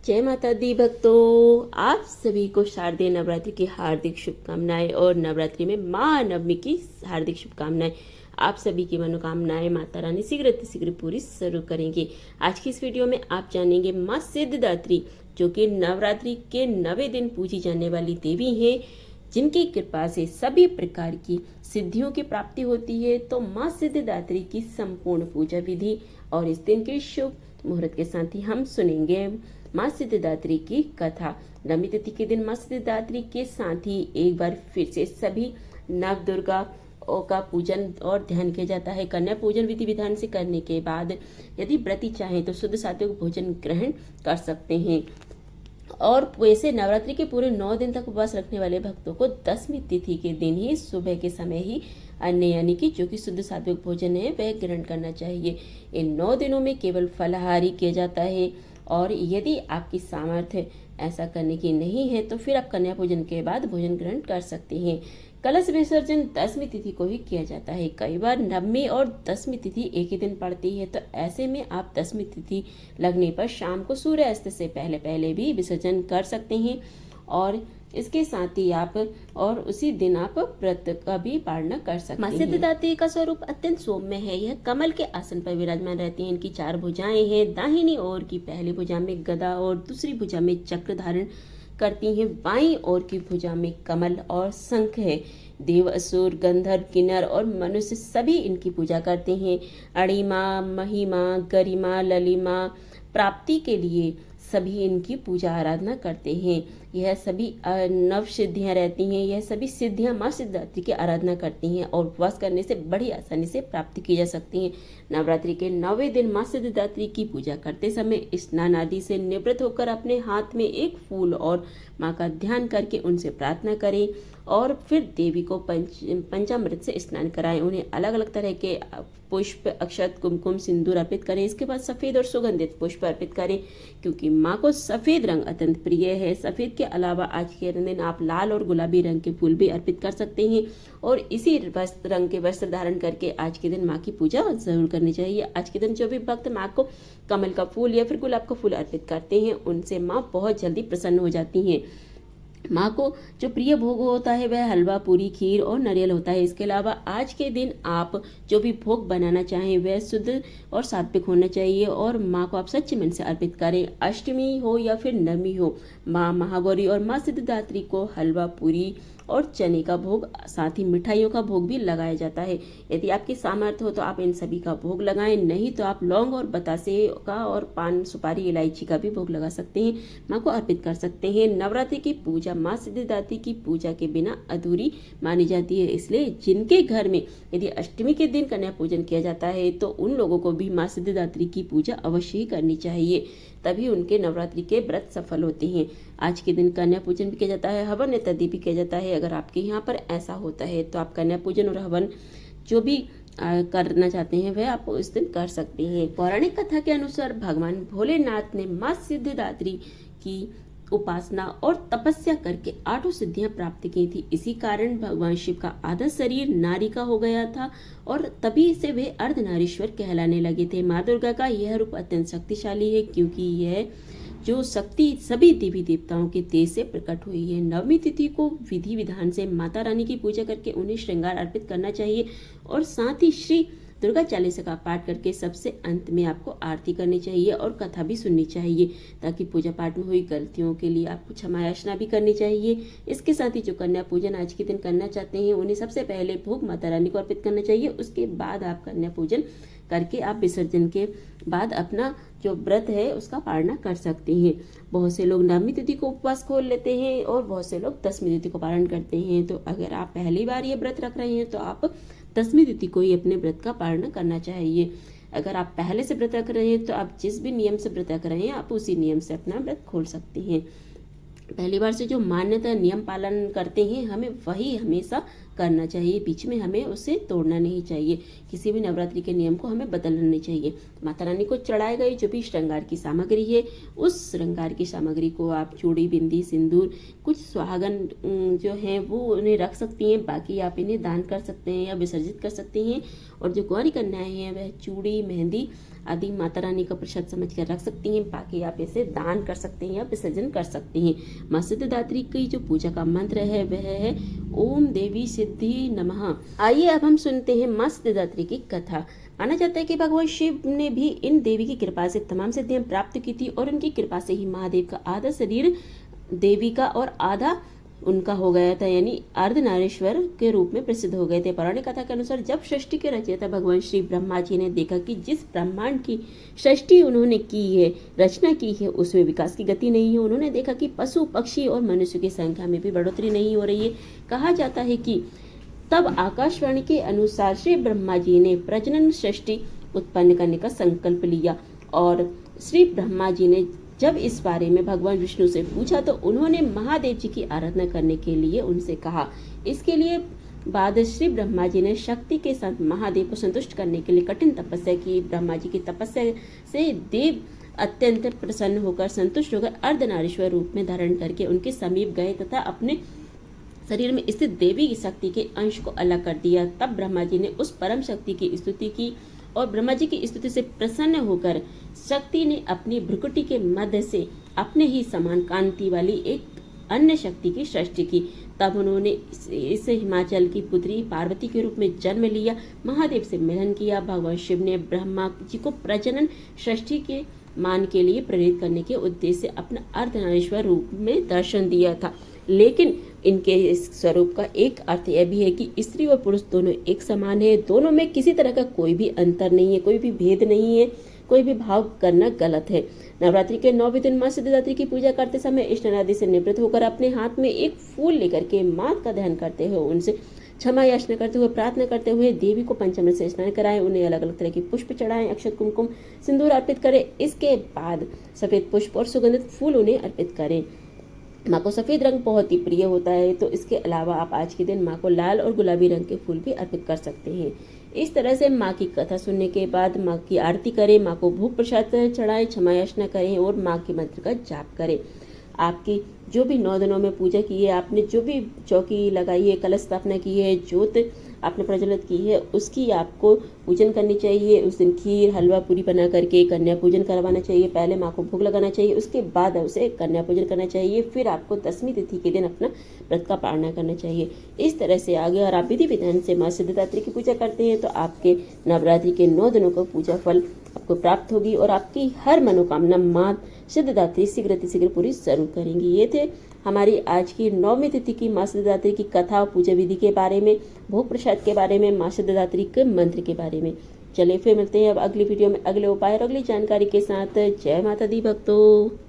जय माता दी भक्तों, आप सभी को शारदीय नवरात्रि की हार्दिक शुभकामनाएं और नवरात्रि में माँ नवमी की हार्दिक शुभकामनाएं। आप सभी की मनोकामनाएं माता रानी शीघ्र पूरी जरूर करेंगे। आज की इस वीडियो में आप जानेंगे माँ सिद्धिदात्री, जो कि नवरात्रि के 9वें दिन पूजी जाने वाली देवी हैं, जिनकी कृपा से सभी प्रकार की सिद्धियों की प्राप्ति होती है। तो माँ सिद्धिदात्री की संपूर्ण पूजा विधि और इस दिन के शुभ मुहूर्त के साथ ही हम सुनेंगे माँ सिद्धिदात्री की कथा। नवमी तिथि के दिन माँ सिद्धिदात्री के साथ ही एक बार फिर से सभी नव दुर्गा का पूजन और ध्यान किया जाता है। कन्या पूजन विधि विधान से करने के बाद यदि व्रती चाहे तो शुद्ध सात्विक भोजन ग्रहण कर सकते हैं। और वैसे नवरात्रि के पूरे 9 दिन तक उपवास रखने वाले भक्तों को 10वीं तिथि के दिन ही सुबह के समय ही अन्न यानी कि जो कि शुद्ध सात्विक भोजन है वह ग्रहण करना चाहिए। इन 9 दिनों में केवल फलाहारी किया जाता है और यदि आपकी सामर्थ्य ऐसा करने की नहीं है तो फिर आप कन्या पूजन के बाद भोजन ग्रहण कर सकते हैं। कलश विसर्जन 10वीं तिथि को ही किया जाता है। कई बार 9वीं और 10वीं तिथि एक ही दिन पड़ती है, तो ऐसे में आप 10वीं तिथि लगने पर शाम को सूर्यास्त से पहले भी विसर्जन कर सकते हैं। और इसके साथ ही आप और उसी दिन आप व्रत का भी पालना कर सकते हैं। माँ सिद्धिदात्री का स्वरूप अत्यंत सौम्य है। यह कमल के आसन पर विराजमान रहती हैं। इनकी 4 भुजाएं हैं। दाहिनी ओर की पहली भुजा में गदा और दूसरी भुजा में चक्र धारण करती हैं। बाईं ओर की भुजा में कमल और शंख है। देव, असुर, गंधर्व, किन्नर और मनुष्य सभी इनकी पूजा करते हैं। अणिमा, महिमा, गरिमा, ललिमा प्राप्ति के लिए सभी इनकी पूजा आराधना करते हैं। यह सभी नव सिद्धियां रहती हैं। यह सभी सिद्धियां माँ सिद्धिदात्री की आराधना करती हैं और उपवास करने से बड़ी आसानी से प्राप्त की जा सकती हैं। नवरात्रि के 9वें दिन माँ सिद्धिदात्री की पूजा करते समय स्नान आदि से निवृत्त होकर अपने हाथ में एक फूल और माँ का ध्यान करके उनसे प्रार्थना करें और फिर देवी को पंचामृत से स्नान कराएं। उन्हें अलग अलग तरह के पुष्प, अक्षत, कुमकुम, सिंदूर अर्पित करें। इसके बाद सफेद और सुगंधित पुष्प अर्पित करें, क्योंकि माँ को सफेद रंग अत्यंत प्रिय है। सफेद के अलावा आज के दिन आप लाल और गुलाबी रंग के फूल भी अर्पित कर सकते हैं और इसी रंग के वस्त्र धारण करके आज के दिन माँ की पूजा जरूर करनी चाहिए। आज के दिन जो भी भक्त माँ को कमल का फूल या फिर गुलाब का फूल अर्पित करते हैं, उनसे माँ बहुत जल्दी प्रसन्न हो जाती हैं। माँ को जो प्रिय भोग होता है वह हलवा, पूरी, खीर और नारियल होता है। इसके अलावा आज के दिन आप जो भी भोग बनाना चाहें वह शुद्ध और सात्विक होना चाहिए और माँ को आप सच्चे मन से अर्पित करें। अष्टमी हो या फिर नवमी हो, माँ महागौरी और माँ सिद्धिदात्री को हलवा, पूरी और चने का भोग, साथ ही मिठाइयों का भोग भी लगाया जाता है। यदि आपकी सामर्थ्य हो तो आप इन सभी का भोग लगाएं, नहीं तो आप लौंग और बतासे का और पान, सुपारी, इलायची का भी भोग लगा सकते हैं, माँ को अर्पित कर सकते हैं। नवरात्रि की पूजा माँ सिद्धिदात्री की पूजा के बिना अधूरी मानी जाती है। इसलिए जिनके घर में यदि अष्टमी के दिन कन्या पूजन किया जाता है तो उन लोगों को भी माँ सिद्धिदात्री की पूजा अवश्य ही करनी चाहिए, तभी उनके नवरात्रि के व्रत सफल होते हैं। आज के दिन कन्या पूजन भी किया जाता है, हवन इत्यादि भी किया जाता है। अगर आपके यहाँ पर ऐसा होता है तो आप कन्या पूजन और हवन जो भी करना चाहते हैं वह आप इस दिन कर सकते हैं। पौराणिक कथा के अनुसार भगवान भोलेनाथ ने माँ सिद्धिदात्री की उपासना और तपस्या करके 8 सिद्धियां प्राप्त की थी। इसी कारण भगवान शिव का आधा शरीर नारी का हो गया था और तभी से वे अर्धनारीश्वर कहलाने लगे थे। माँ दुर्गा का यह रूप अत्यंत शक्तिशाली है, क्योंकि यह जो शक्ति सभी देवी देवताओं के तेज से प्रकट हुई है। 9वीं तिथि को विधि विधान से माता रानी की पूजा करके उन्हें श्रृंगार अर्पित करना चाहिए और साथ ही श्री दुर्गा चालीसा का पाठ करके सबसे अंत में आपको आरती करनी चाहिए और कथा भी सुननी चाहिए, ताकि पूजा पाठ में हुई गलतियों के लिए आपको क्षमा याचना भी करनी चाहिए। इसके साथ ही जो कन्या पूजन आज के दिन करना चाहते हैं उन्हें सबसे पहले भोग माता रानी को अर्पित करना चाहिए। उसके बाद आप कन्या पूजन करके आप विसर्जन के बाद अपना जो व्रत है उसका पालना कर सकते हैं। बहुत से लोग 9वीं तिथि को उपवास खोल लेते हैं और बहुत से लोग 10वीं तिथि को पालन करते हैं। तो अगर आप पहली बार ये व्रत रख रहे हैं तो आप 10वीं तिथि को ही अपने व्रत का पालन करना चाहिए। अगर आप पहले से व्रत रख रहे हैं तो आप जिस भी नियम से व्रत रख रहे हैं आप उसी नियम से अपना व्रत खोल सकते हैं। पहली बार से जो मान्यता नियम पालन करते हैं हमें वही हमेशा करना चाहिए, बीच में हमें उसे तोड़ना नहीं चाहिए। किसी भी नवरात्रि के नियम को हमें बदलना नहीं चाहिए। माता रानी को चढ़ाए गए जो भी श्रृंगार की सामग्री है, उस श्रृंगार की सामग्री को आप चूड़ी, बिंदी, सिंदूर, कुछ सुहागन जो हैं वो उन्हें रख सकती हैं, बाकी आप इन्हें दान कर सकते हैं या विसर्जित कर सकते हैं। और जो गौरी कन्याएं हैं वह चूड़ी, मेहंदी आदि माता रानी का प्रसाद समझ कर रख सकती हैं, बाकी आप इसे दान कर सकते हैं या विसर्जन कर सकते हैं। माँ सिद्धिदात्री की जो पूजा का मंत्र है वह है ओम देवी सिद्धि नमः। आइए अब हम सुनते हैं माँ सिद्धिदात्री की कथा। माना जाता है कि भगवान शिव ने भी इन देवी की कृपा से तमाम सिद्धियां प्राप्त की थी और उनकी कृपा से ही महादेव का आधा शरीर देवी का और आधा उनका हो गया था, यानी अर्धनारीश्वर के रूप में प्रसिद्ध हो गए थे। पौराणिक कथा के अनुसार जब सृष्टि के रचयिता भगवान श्री ब्रह्मा जी ने देखा कि जिस ब्रह्मांड की सृष्टि उन्होंने की है, रचना की है, उसमें विकास की गति नहीं है। उन्होंने देखा कि पशु, पक्षी और मनुष्य की संख्या में भी बढ़ोतरी नहीं हो रही है। कहा जाता है कि तब आकाशवाणी के अनुसार श्री ब्रह्मा जी ने प्रजनन सृष्टि उत्पन्न करने का संकल्प लिया और श्री ब्रह्मा जी ने जब इस बारे में भगवान विष्णु से पूछा तो उन्होंने महादेव जी की आराधना करने के लिए उनसे कहा। इसके लिए बाद श्री ब्रह्मा जी ने शक्ति के साथ महादेव को संतुष्ट करने के लिए कठिन तपस्या की। ब्रह्मा जी की तपस्या से देव अत्यंत प्रसन्न होकर, संतुष्ट होकर अर्धनारीश्वर रूप में धारण करके उनके समीप गए तथा अपने शरीर में स्थित देवी की शक्ति के अंश को अलग कर दिया। तब ब्रह्मा जी ने उस परम शक्ति की स्तुति की और ब्रह्मा जी की स्तुति से प्रसन्न होकर शक्ति ने अपनी भ्रुकुटी के मध्य से अपने ही समान कांति वाली एक अन्य शक्ति की सृष्टि की। तब उन्होंने इस हिमाचल की पुत्री पार्वती के रूप में जन्म लिया, महादेव से मिलन किया। भगवान शिव ने ब्रह्मा जी को प्रजनन सृष्टि के मान के लिए प्रेरित करने के उद्देश्य से अपना अर्धनारीश्वर रूप में दर्शन दिया था। लेकिन इनके इस स्वरूप का एक अर्थ यह भी है कि स्त्री और पुरुष दोनों एक समान है, दोनों में किसी तरह का कोई भी अंतर नहीं है, कोई भी भेद नहीं है, कोई भी भाव करना गलत है। नवरात्रि के 9वें दिन माँ सिद्धिदात्री की पूजा करते समय स्नान आदि से निवृत्त होकर अपने हाथ में एक फूल लेकर के माँ का ध्यान करते हुए, उनसे क्षमा याचना करते हुए, प्रार्थना करते हुए देवी को पंचामृत से स्नान कराएं, उन्हें अलग अलग तरह के पुष्प चढ़ाएं, अक्षत, कुमकुम, सिंदूर अर्पित करें। इसके बाद सफेद पुष्प और सुगंधित फूल उन्हें अर्पित करें। माँ को सफ़ेद रंग बहुत ही प्रिय होता है, तो इसके अलावा आप आज के दिन माँ को लाल और गुलाबी रंग के फूल भी अर्पित कर सकते हैं। इस तरह से माँ की कथा सुनने के बाद माँ की आरती करें, माँ को भोग प्रसाद चढ़ाएं, क्षमा याचना करें और माँ के मंत्र का जाप करें। आपकी जो भी 9 दिनों में पूजा की है, आपने जो भी चौकी लगाई है, कलश स्थापना की है, ज्योत आपने प्रज्वलित की है, उसकी आपको पूजन करनी चाहिए। उस दिन खीर, हलवा, पूरी बना करके कन्या पूजन करवाना चाहिए। पहले माँ को भोग लगाना चाहिए, उसके बाद उसे कन्या पूजन करना चाहिए। फिर आपको 10वीं तिथि के दिन अपना व्रत का पालना करना चाहिए। इस तरह से आगे और आप विधि विधान से माँ सिद्धिदात्री की पूजा करते हैं तो आपके नवरात्रि के 9 दिनों का पूजा फल आपको प्राप्त होगी और आपकी हर मनोकामना माँ सिद्धिदात्री शीघ्र पूरी जरूर करेंगी। ये थे हमारी आज की 9वीं तिथि की माँ सिद्धिदात्री की कथा और पूजा विधि के बारे में, भोग प्रसाद के बारे में, माँ सिद्धिदात्री के मंत्र के बारे में। चलिए फिर मिलते हैं अब अगली वीडियो में अगले उपाय और अगली जानकारी के साथ। जय माता दी भक्तों।